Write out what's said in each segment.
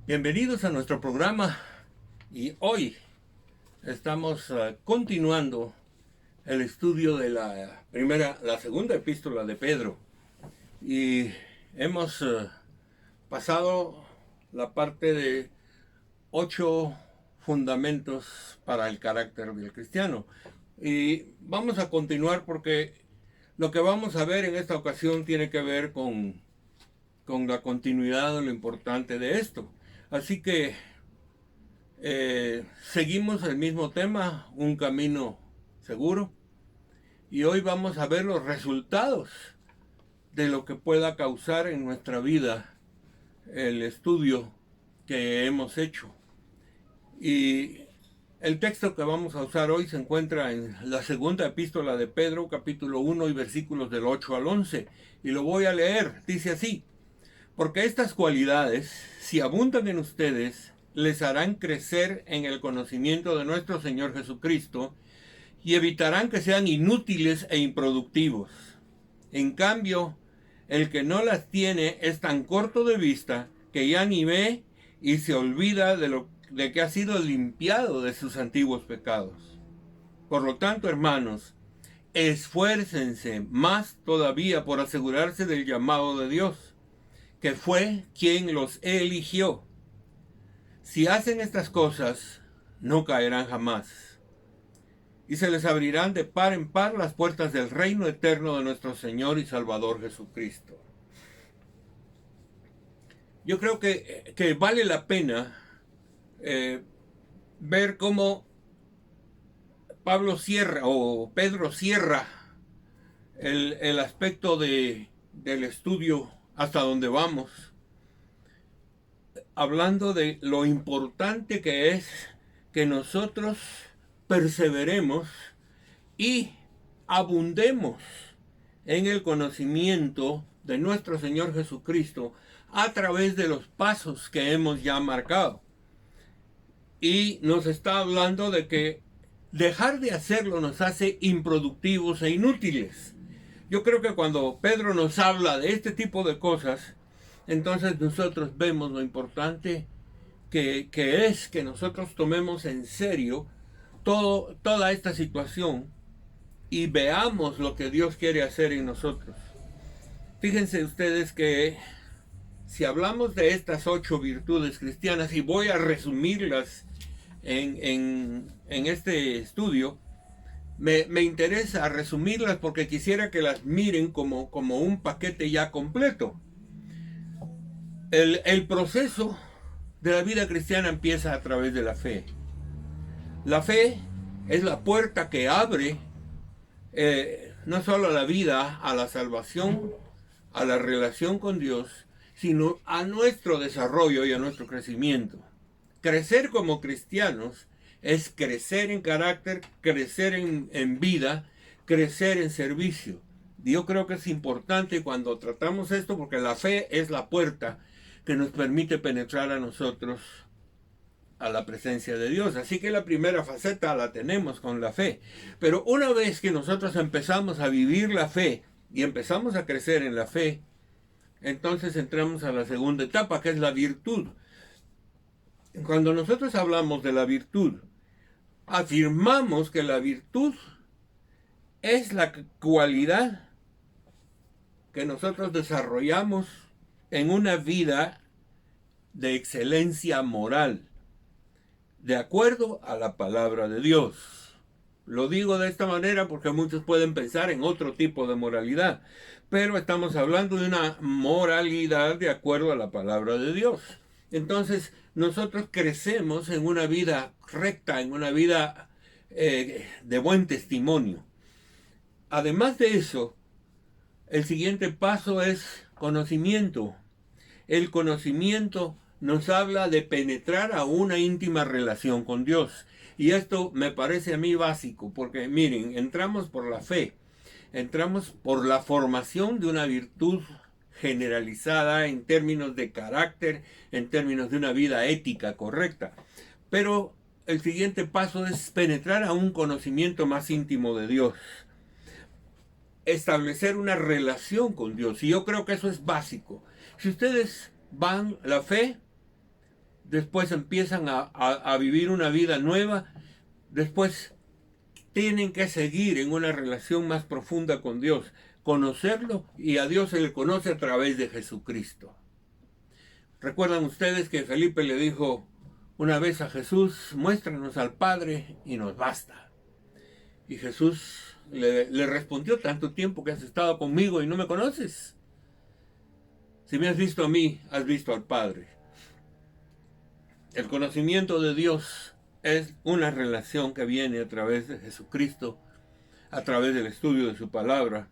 Bienvenidos a nuestro programa y hoy estamos continuando el estudio de la segunda epístola de Pedro y hemos pasado la parte de 8 fundamentos para el carácter del cristiano y vamos a continuar porque lo que vamos a ver en esta ocasión tiene que ver con la continuidad de lo importante de esto. Así que seguimos el mismo tema, un camino seguro, y hoy vamos a ver los resultados de lo que pueda causar en nuestra vida el estudio que hemos hecho. Y el texto que vamos a usar hoy se encuentra en la segunda epístola de Pedro, capítulo 1 y versículos del 8 al 11, y lo voy a leer. Dice así: porque estas cualidades, si abundan en ustedes, les harán crecer en el conocimiento de nuestro Señor Jesucristo y evitarán que sean inútiles e improductivos. En cambio, el que no las tiene es tan corto de vista que ya ni ve y se olvida de que ha sido limpiado de sus antiguos pecados. Por lo tanto, hermanos, esfuércense más todavía por asegurarse del llamado de Dios, que fue quien los eligió. Si hacen estas cosas, no caerán jamás, y se les abrirán de par en par las puertas del reino eterno de nuestro Señor y Salvador Jesucristo. Yo creo que vale la pena ver cómo Pablo cierra o Pedro cierra el aspecto del estudio hasta donde vamos, hablando de lo importante que es que nosotros perseveremos y abundemos en el conocimiento de nuestro Señor Jesucristo a través de los pasos que hemos ya marcado. Y nos está hablando de que dejar de hacerlo nos hace improductivos e inútiles. Yo creo que cuando Pedro nos habla de este tipo de cosas, entonces nosotros vemos lo importante que es que nosotros tomemos en serio toda esta situación y veamos lo que Dios quiere hacer en nosotros. Fíjense ustedes que si hablamos de estas 8 virtudes cristianas, y voy a resumirlas en este estudio, me interesa resumirlas porque quisiera que las miren como un paquete ya completo. El proceso de la vida cristiana empieza a través de la fe. La fe es la puerta que abre no solo a la vida, a la salvación, a la relación con Dios, sino a nuestro desarrollo y a nuestro crecimiento. Crecer como cristianos es crecer en carácter, crecer en vida, crecer en servicio. Yo creo que es importante cuando tratamos esto porque la fe es la puerta que nos permite penetrar a nosotros a la presencia de Dios. Así que la primera faceta la tenemos con la fe. Pero una vez que nosotros empezamos a vivir la fe y empezamos a crecer en la fe, entonces entramos a la segunda etapa, que es la virtud. Cuando nosotros hablamos de la virtud, afirmamos que la virtud es la cualidad que nosotros desarrollamos en una vida de excelencia moral, de acuerdo a la palabra de Dios. Lo digo de esta manera porque muchos pueden pensar en otro tipo de moralidad, pero estamos hablando de una moralidad de acuerdo a la palabra de Dios. Entonces, nosotros crecemos en una vida recta, en una vida de buen testimonio. Además de eso, el siguiente paso es conocimiento. El conocimiento nos habla de penetrar a una íntima relación con Dios. Y esto me parece a mí básico, porque miren, entramos por la fe, entramos por la formación de una virtud generalizada en términos de carácter, en términos de una vida ética correcta. Pero el siguiente paso es penetrar a un conocimiento más íntimo de Dios, establecer una relación con Dios. Y yo creo que eso es básico. Si ustedes van, la fe después empiezan a vivir una vida nueva, después tienen que seguir en una relación más profunda con Dios, conocerlo, y a Dios se le conoce a través de Jesucristo. ¿Recuerdan ustedes que Felipe le dijo una vez a Jesús: muéstranos al Padre y nos basta? Y Jesús le respondió: tanto tiempo que has estado conmigo y no me conoces. Si me has visto a mí, has visto al Padre. El conocimiento de Dios es una relación que viene a través de Jesucristo, a través del estudio de su palabra,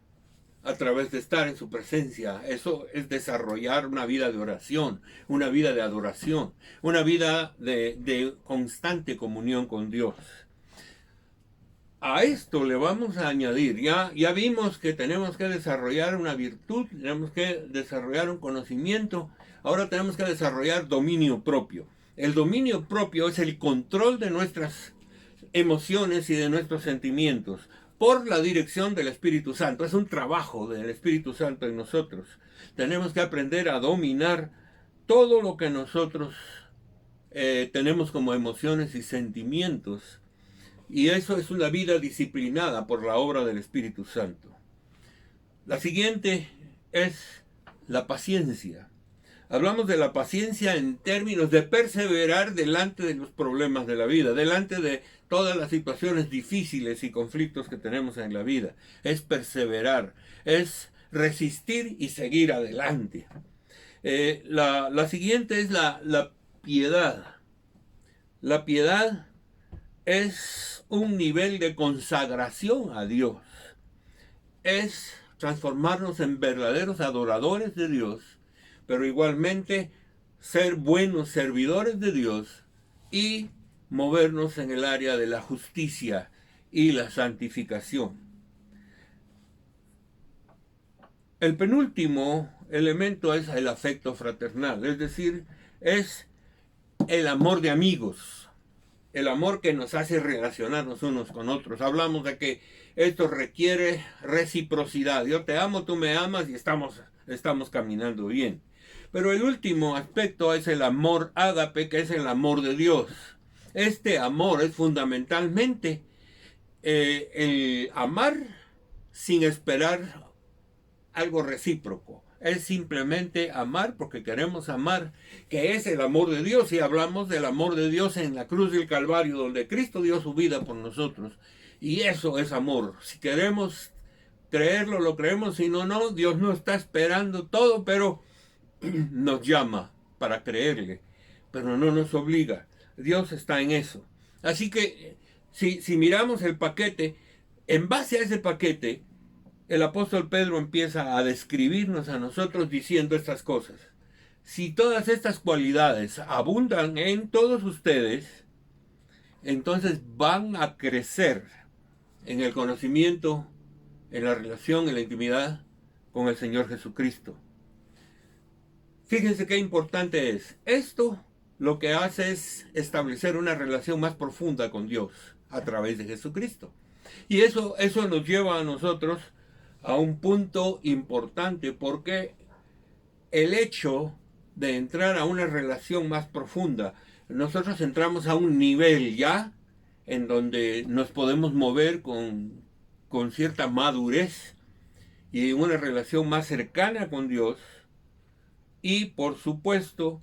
a través de estar en su presencia. Eso es desarrollar una vida de oración, una vida de adoración, una vida de constante comunión con Dios. A esto le vamos a añadir, ya vimos que tenemos que desarrollar una virtud, tenemos que desarrollar un conocimiento, ahora tenemos que desarrollar dominio propio. El dominio propio es el control de nuestras emociones y de nuestros sentimientos por la dirección del Espíritu Santo. Es un trabajo del Espíritu Santo en nosotros. Tenemos que aprender a dominar todo lo que nosotros tenemos como emociones y sentimientos. Y eso es una vida disciplinada por la obra del Espíritu Santo. La siguiente es la paciencia. Hablamos de la paciencia en términos de perseverar delante de los problemas de la vida, delante de todas las situaciones difíciles y conflictos que tenemos en la vida. Es perseverar, es resistir y seguir adelante. La siguiente es la piedad. La piedad es un nivel de consagración a Dios. Es transformarnos en verdaderos adoradores de Dios, pero igualmente ser buenos servidores de Dios y movernos en el área de la justicia y la santificación. El penúltimo elemento es el afecto fraternal, es decir, es el amor de amigos, el amor que nos hace relacionarnos unos con otros. Hablamos de que esto requiere reciprocidad. Yo te amo, tú me amas y estamos caminando bien. Pero el último aspecto es el amor ágape, que es el amor de Dios. Este amor es fundamentalmente el amar sin esperar algo recíproco. Es simplemente amar porque queremos amar, que es el amor de Dios. Y hablamos del amor de Dios en la cruz del Calvario, donde Cristo dio su vida por nosotros. Y eso es amor. Si queremos creerlo, lo creemos. Si no, no. Dios no está esperando todo, pero nos llama para creerle, pero no nos obliga. Dios está en eso. Así que si miramos el paquete, en base a ese paquete, el apóstol Pedro empieza a describirnos a nosotros diciendo estas cosas. Si todas estas cualidades abundan en todos ustedes, entonces van a crecer en el conocimiento, en la relación, en la intimidad con el Señor Jesucristo. Fíjense qué importante es. Esto lo que hace es establecer una relación más profunda con Dios a través de Jesucristo. Y eso nos lleva a nosotros a un punto importante, porque el hecho de entrar a una relación más profunda, nosotros entramos a un nivel ya en donde nos podemos mover con cierta madurez y en una relación más cercana con Dios. Y por supuesto,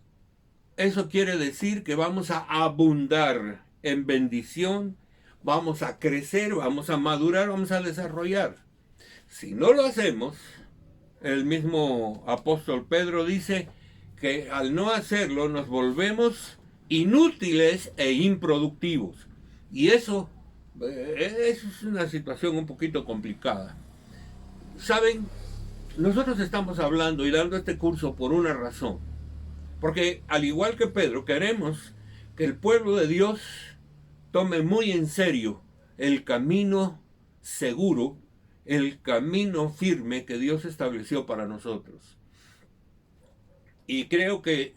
eso quiere decir que vamos a abundar en bendición, vamos a crecer, vamos a madurar, vamos a desarrollar. Si no lo hacemos, el mismo apóstol Pedro dice que al no hacerlo nos volvemos inútiles e improductivos. Y eso es una situación un poquito complicada. ¿Saben? Nosotros estamos hablando y dando este curso por una razón. Porque al igual que Pedro, queremos que el pueblo de Dios tome muy en serio el camino seguro, el camino firme que Dios estableció para nosotros. Y creo que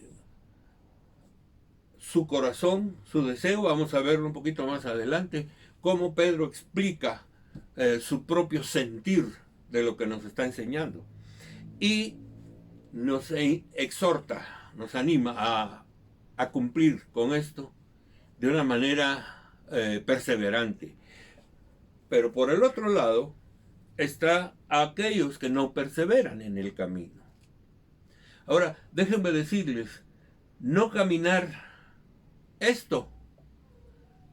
su corazón, su deseo, vamos a verlo un poquito más adelante, cómo Pedro explica su propio sentir de lo que nos está enseñando. Y nos exhorta, nos anima a cumplir con esto de una manera perseverante. Pero por el otro lado está aquellos que no perseveran en el camino. Ahora, déjenme decirles, no caminar esto,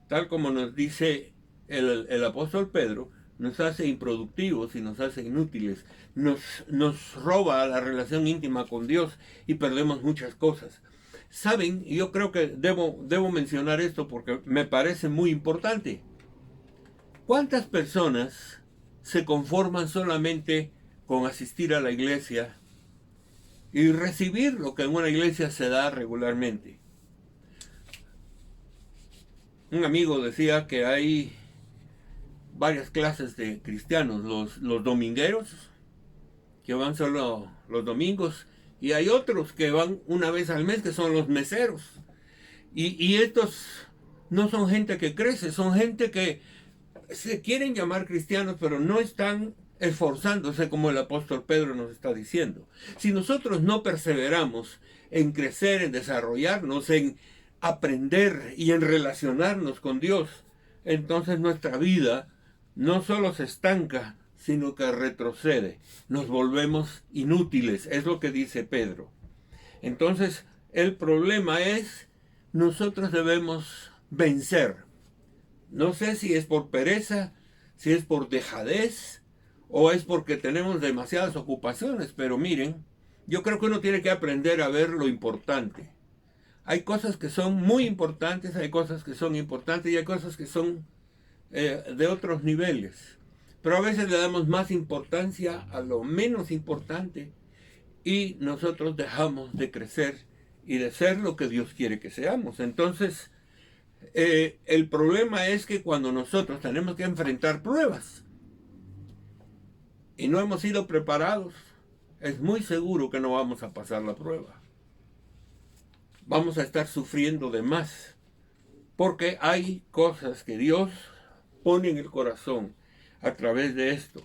tal como nos dice el apóstol Pedro, nos hace improductivos y nos hace inútiles, nos roba la relación íntima con Dios y perdemos muchas cosas. Saben, y yo creo que debo mencionar esto porque me parece muy importante. ¿Cuántas personas se conforman solamente con asistir a la iglesia y recibir lo que en una iglesia se da regularmente? Un amigo decía que hay varias clases de cristianos, los domingueros, que van solo los domingos, y hay otros que van una vez al mes, que son los meseros. Y estos no son gente que crece, son gente que se quieren llamar cristianos, pero no están esforzándose como el apóstol Pedro nos está diciendo. Si nosotros no perseveramos en crecer, en desarrollarnos, en aprender y en relacionarnos con Dios, entonces nuestra vida no solo se estanca, sino que retrocede. Nos volvemos inútiles, es lo que dice Pedro. Entonces, el problema es, nosotros debemos vencer. No sé si es por pereza, si es por dejadez, o es porque tenemos demasiadas ocupaciones, pero miren, yo creo que uno tiene que aprender a ver lo importante. Hay cosas que son muy importantes, hay cosas que son importantes y hay cosas que son de otros niveles. Pero a veces le damos más importancia a lo menos importante y nosotros dejamos de crecer y de ser lo que Dios quiere que seamos. Entonces, el problema es que cuando nosotros tenemos que enfrentar pruebas y no hemos sido preparados, es muy seguro que no vamos a pasar la prueba. Vamos a estar sufriendo de más, porque hay cosas que Dios pone en el corazón a través de esto.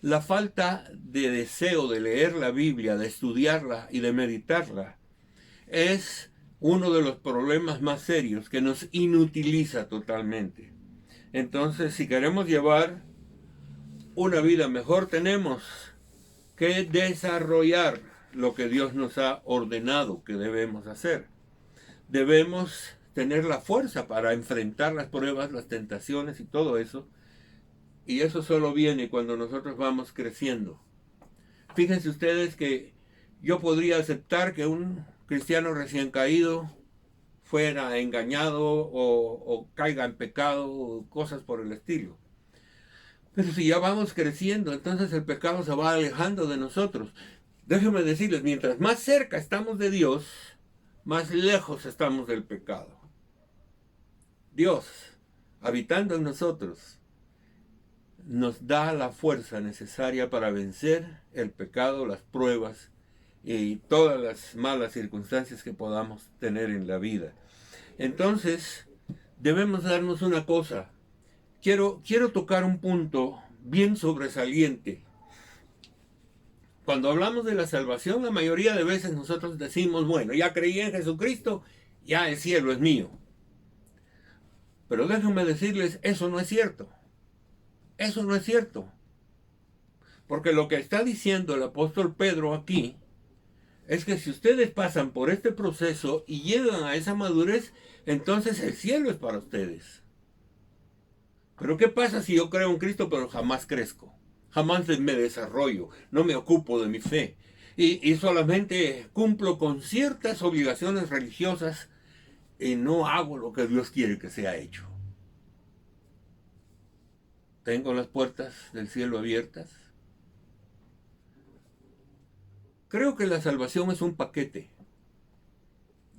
La falta de deseo de leer la Biblia, de estudiarla y de meditarla es uno de los problemas más serios que nos inutiliza totalmente. Entonces, si queremos llevar una vida mejor, tenemos que desarrollar lo que Dios nos ha ordenado que debemos hacer. Debemos tener la fuerza para enfrentar las pruebas, las tentaciones y todo eso. Y eso solo viene cuando nosotros vamos creciendo. Fíjense ustedes que yo podría aceptar que un cristiano recién caído fuera engañado o caiga en pecado o cosas por el estilo. Pero si ya vamos creciendo, entonces el pecado se va alejando de nosotros. Déjenme decirles, mientras más cerca estamos de Dios, más lejos estamos del pecado. Dios, habitando en nosotros, nos da la fuerza necesaria para vencer el pecado, las pruebas y todas las malas circunstancias que podamos tener en la vida. Entonces, debemos darnos una cosa. Quiero tocar un punto bien sobresaliente. Cuando hablamos de la salvación, la mayoría de veces nosotros decimos, bueno, ya creí en Jesucristo, ya el cielo es mío. Pero déjenme decirles, eso no es cierto. Eso no es cierto. Porque lo que está diciendo el apóstol Pedro aquí es que si ustedes pasan por este proceso y llegan a esa madurez, entonces el cielo es para ustedes. Pero ¿qué pasa si yo creo en Cristo pero jamás crezco? Jamás me desarrollo, no me ocupo de mi fe y solamente cumplo con ciertas obligaciones religiosas y no hago lo que Dios quiere que sea hecho. ¿Tengo las puertas del cielo abiertas? Creo que la salvación es un paquete.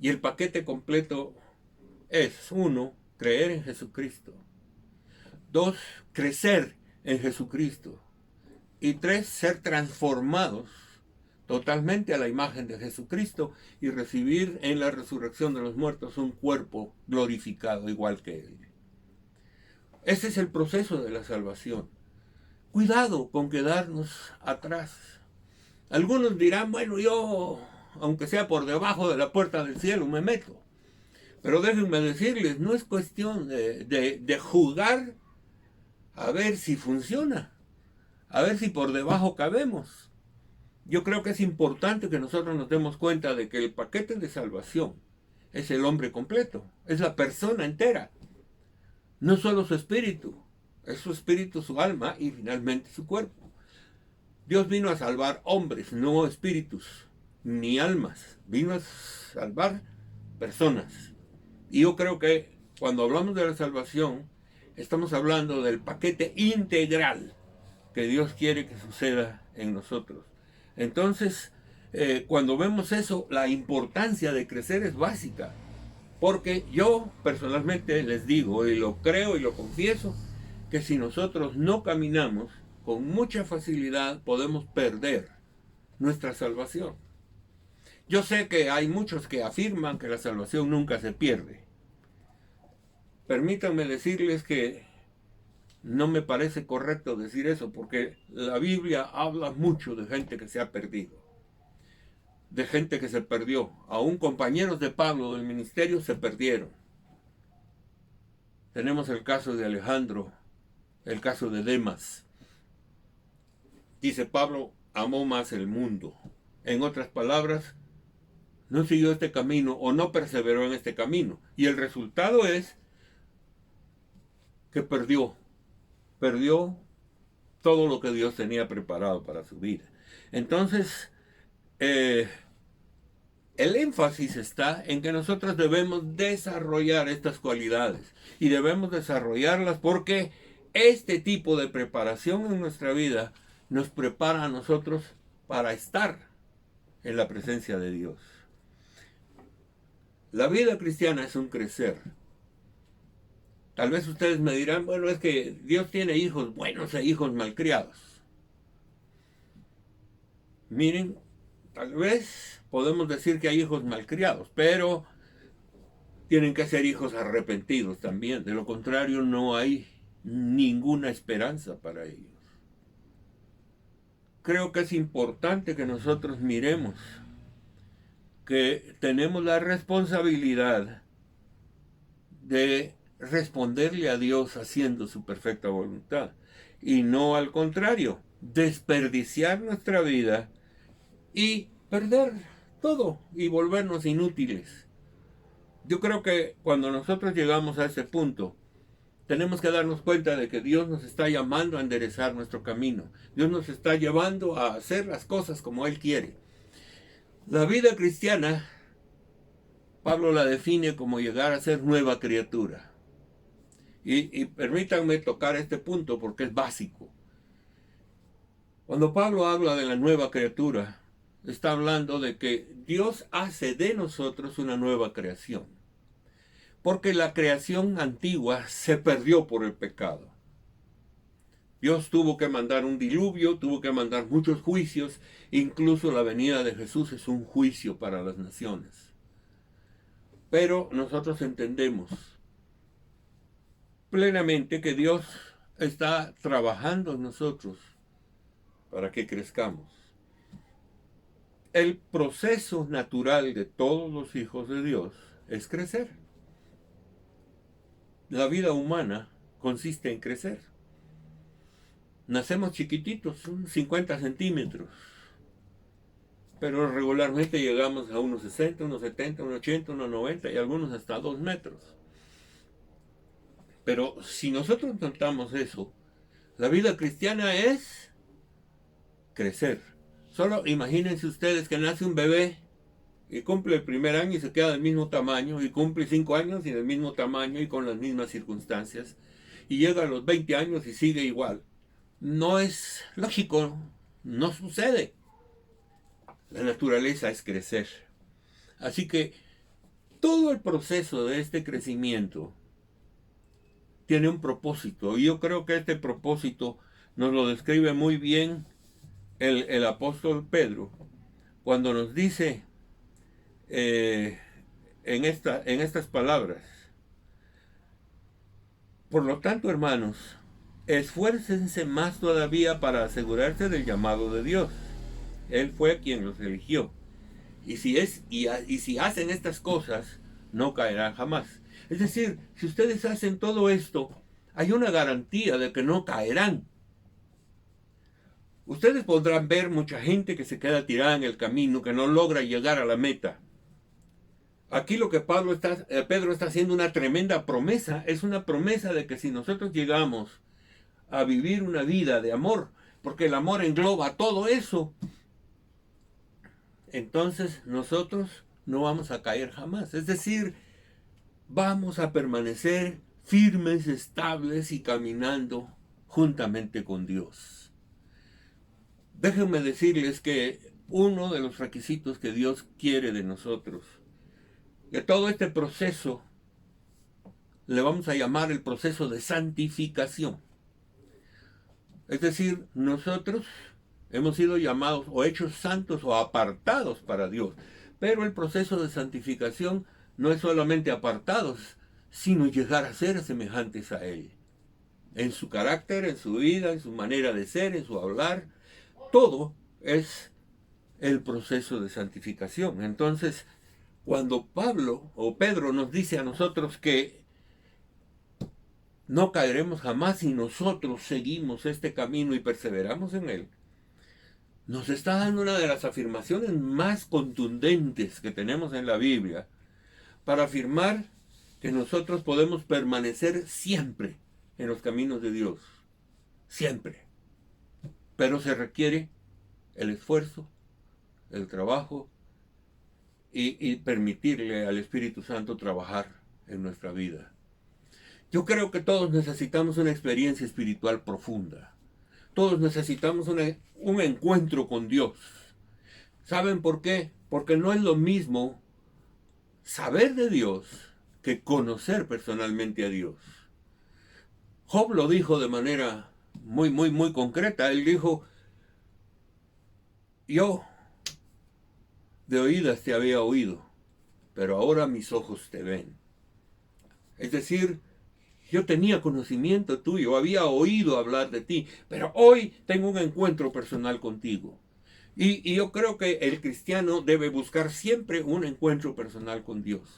Y el paquete completo es, 1, creer en Jesucristo. 2, crecer en Jesucristo. Y 3, ser transformados totalmente a la imagen de Jesucristo y recibir en la resurrección de los muertos un cuerpo glorificado igual que Él. Ese es el proceso de la salvación. Cuidado con quedarnos atrás. Algunos dirán, bueno, yo, aunque sea por debajo de la puerta del cielo, me meto. Pero déjenme decirles, no es cuestión de jugar a ver si funciona, a ver si por debajo cabemos. Yo creo que es importante que nosotros nos demos cuenta de que el paquete de salvación es el hombre completo, es la persona entera, no solo su espíritu, es su espíritu, su alma y finalmente su cuerpo. Dios vino a salvar hombres, no espíritus, ni almas, vino a salvar personas. Y yo creo que cuando hablamos de la salvación, estamos hablando del paquete integral que Dios quiere que suceda en nosotros. Entonces, cuando vemos eso, la importancia de crecer es básica. Porque yo personalmente les digo, y lo creo y lo confieso, que si nosotros no caminamos, con mucha facilidad podemos perder nuestra salvación. Yo sé que hay muchos que afirman que la salvación nunca se pierde. Permítanme decirles que no me parece correcto decir eso, porque la Biblia habla mucho de gente que se ha perdido, de gente que se perdió. Aún compañeros de Pablo del ministerio se perdieron. Tenemos el caso de Alejandro, el caso de Demas. Dice Pablo, amó más el mundo. En otras palabras, no siguió este camino o no perseveró en este camino. Y el resultado es que perdió todo lo que Dios tenía preparado para su vida. Entonces, el énfasis está en que nosotros debemos desarrollar estas cualidades y debemos desarrollarlas porque este tipo de preparación en nuestra vida nos prepara a nosotros para estar en la presencia de Dios. La vida cristiana es un crecer. Tal vez ustedes me dirán, bueno, es que Dios tiene hijos buenos e hijos malcriados. Miren, tal vez podemos decir que hay hijos malcriados, pero tienen que ser hijos arrepentidos también. De lo contrario, no hay ninguna esperanza para ellos. Creo que es importante que nosotros miremos que tenemos la responsabilidad de responderle a Dios haciendo su perfecta voluntad y no al contrario, desperdiciar nuestra vida y perder todo y volvernos inútiles. Yo creo que cuando nosotros llegamos a ese punto, tenemos que darnos cuenta de que Dios nos está llamando a enderezar nuestro camino. Dios nos está llevando a hacer las cosas como Él quiere. La vida cristiana, Pablo la define como llegar a ser nueva criatura. Y permítanme tocar este punto porque es básico. Cuando Pablo habla de la nueva criatura, está hablando de que Dios hace de nosotros una nueva creación. Porque la creación antigua se perdió por el pecado. Dios tuvo que mandar un diluvio, tuvo que mandar muchos juicios, incluso la venida de Jesús es un juicio para las naciones. Pero nosotros entendemos plenamente que Dios está trabajando en nosotros para que crezcamos. El proceso natural de todos los hijos de Dios es crecer. La vida humana consiste en crecer. Nacemos chiquititos, son 50 centímetros, pero regularmente llegamos a unos 60, unos 70, unos 80, unos 90 y algunos hasta 2 metros. Pero si nosotros notamos eso, la vida cristiana es crecer. Solo imagínense ustedes que nace un bebé y cumple el primer año y se queda del mismo tamaño, y cumple 5 años y del mismo tamaño y con las mismas circunstancias, y llega a los 20 años y sigue igual. No es lógico, no sucede. La naturaleza es crecer. Así que todo el proceso de este crecimiento tiene un propósito, y yo creo que este propósito nos lo describe muy bien el apóstol Pedro cuando nos dice en estas palabras: por lo tanto, hermanos, esfuércense más todavía para asegurarse del llamado de Dios. Él fue quien los eligió. Y si hacen estas cosas, no caerán jamás. Es decir, si ustedes hacen todo esto, hay una garantía de que no caerán. Ustedes podrán ver mucha gente que se queda tirada en el camino, que no logra llegar a la meta. Aquí lo que Pedro está haciendo una tremenda promesa, es una promesa de que si nosotros llegamos a vivir una vida de amor, porque el amor engloba todo eso, entonces nosotros no vamos a caer jamás. Es decir, vamos a permanecer firmes, estables y caminando juntamente con Dios. Déjenme decirles que uno de los requisitos que Dios quiere de nosotros, que todo este proceso le vamos a llamar el proceso de santificación. Es decir, nosotros hemos sido llamados o hechos santos o apartados para Dios. Pero el proceso de santificación no es solamente apartados, sino llegar a ser semejantes a Él. En su carácter, en su vida, en su manera de ser, en su hablar. Todo es el proceso de santificación. Entonces, cuando Pablo o Pedro nos dice a nosotros que no caeremos jamás si nosotros seguimos este camino y perseveramos en él, nos está dando una de las afirmaciones más contundentes que tenemos en la Biblia para afirmar que nosotros podemos permanecer siempre en los caminos de Dios. Siempre. Pero se requiere el esfuerzo, el trabajo y permitirle al Espíritu Santo trabajar en nuestra vida. Yo creo que todos necesitamos una experiencia espiritual profunda. Todos necesitamos un encuentro con Dios. ¿Saben por qué? Porque no es lo mismo saber de Dios que conocer personalmente a Dios. Job lo dijo de manera muy concreta. Él dijo, yo de oídas te había oído, pero ahora mis ojos te ven. Es decir, yo tenía conocimiento tuyo, había oído hablar de ti, pero hoy tengo un encuentro personal contigo. Y yo creo que el cristiano debe buscar siempre un encuentro personal con Dios.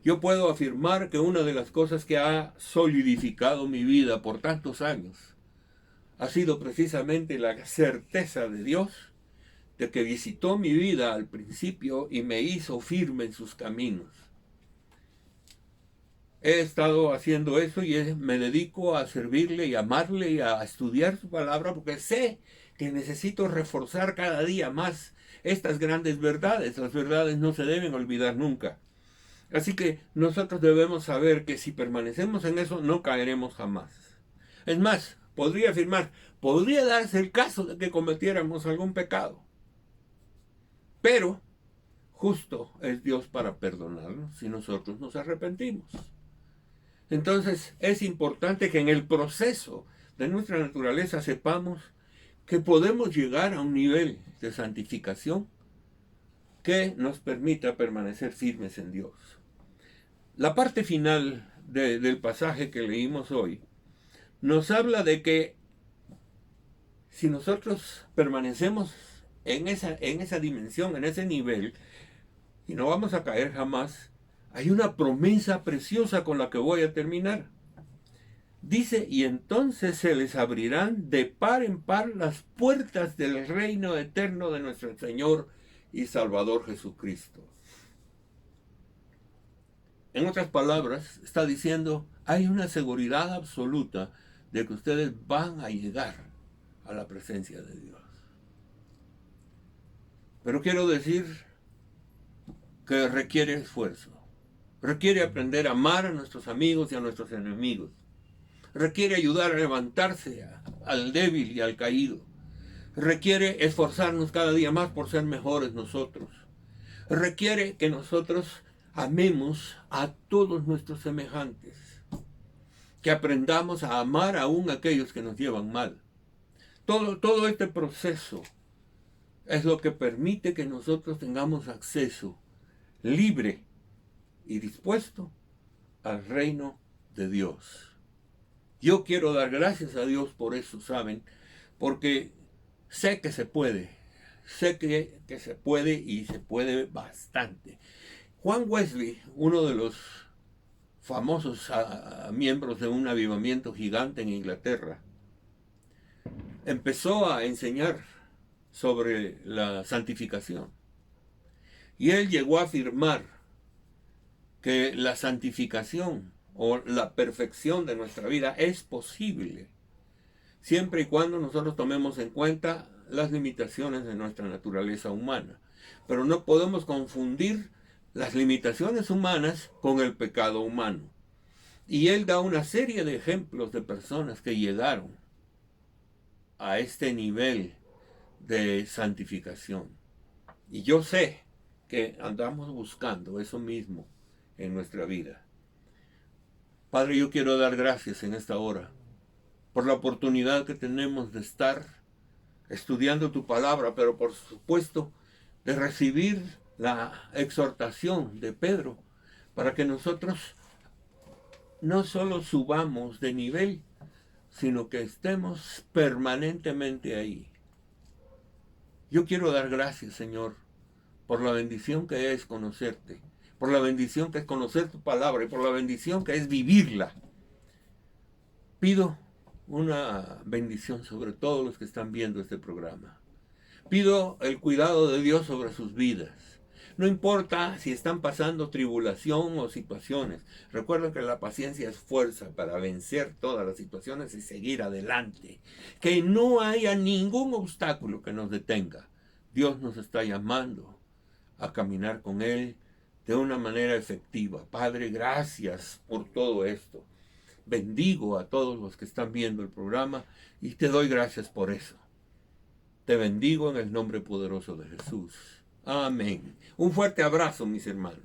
Yo puedo afirmar que una de las cosas que ha solidificado mi vida por tantos años ha sido precisamente la certeza de Dios, de que visitó mi vida al principio y me hizo firme en sus caminos. He estado haciendo eso y me dedico a servirle y amarle y a estudiar su palabra porque sé que necesito reforzar cada día más estas grandes verdades. Las verdades no se deben olvidar nunca. Así que nosotros debemos saber que si permanecemos en eso no caeremos jamás. Es más, podría afirmar, podría darse el caso de que cometiéramos algún pecado. Pero justo es Dios para perdonarnos si nosotros nos arrepentimos. Entonces es importante que en el proceso de nuestra naturaleza sepamos que podemos llegar a un nivel de santificación que nos permita permanecer firmes en Dios. La parte final del pasaje que leímos hoy nos habla de que si nosotros permanecemos en esa dimensión, en ese nivel, y no vamos a caer jamás, hay una promesa preciosa con la que voy a terminar. Dice, y entonces se les abrirán de par en par las puertas del reino eterno de nuestro Señor y Salvador Jesucristo. En otras palabras, está diciendo, hay una seguridad absoluta de que ustedes van a llegar a la presencia de Dios. Pero quiero decir que requiere esfuerzo. Requiere aprender a amar a nuestros amigos y a nuestros enemigos. Requiere ayudar a levantarse al débil y al caído. Requiere esforzarnos cada día más por ser mejores nosotros. Requiere que nosotros amemos a todos nuestros semejantes. Que aprendamos a amar aún a aquellos que nos llevan mal. Todo este proceso es lo que permite que nosotros tengamos acceso libre y dispuesto al reino de Dios. Yo quiero dar gracias a Dios por eso, ¿saben? Porque sé que se puede. Sé que se puede y se puede bastante. Juan Wesley, uno de los famosos miembros de un avivamiento gigante en Inglaterra, empezó a enseñar sobre la santificación. Y él llegó a afirmar que la santificación o la perfección de nuestra vida es posible, siempre y cuando nosotros tomemos en cuenta las limitaciones de nuestra naturaleza humana. Pero no podemos confundir las limitaciones humanas con el pecado humano. Y él da una serie de ejemplos de personas que llegaron a este nivel de santificación. Y yo sé que andamos buscando eso mismo en nuestra vida. Padre, yo quiero dar gracias en esta hora por la oportunidad que tenemos de estar estudiando tu palabra, pero por supuesto de recibir la exhortación de Pedro para que nosotros no solo subamos de nivel, sino que estemos permanentemente ahí. Yo quiero dar gracias, Señor, por la bendición que es conocerte, por la bendición que es conocer tu palabra y por la bendición que es vivirla. Pido una bendición sobre todos los que están viendo este programa. Pido el cuidado de Dios sobre sus vidas. No importa si están pasando tribulación o situaciones. Recuerden que la paciencia es fuerza para vencer todas las situaciones y seguir adelante. Que no haya ningún obstáculo que nos detenga. Dios nos está llamando a caminar con Él de una manera efectiva. Padre, gracias por todo esto. Bendigo a todos los que están viendo el programa y te doy gracias por eso. Te bendigo en el nombre poderoso de Jesús. Amén. Un fuerte abrazo, mis hermanos.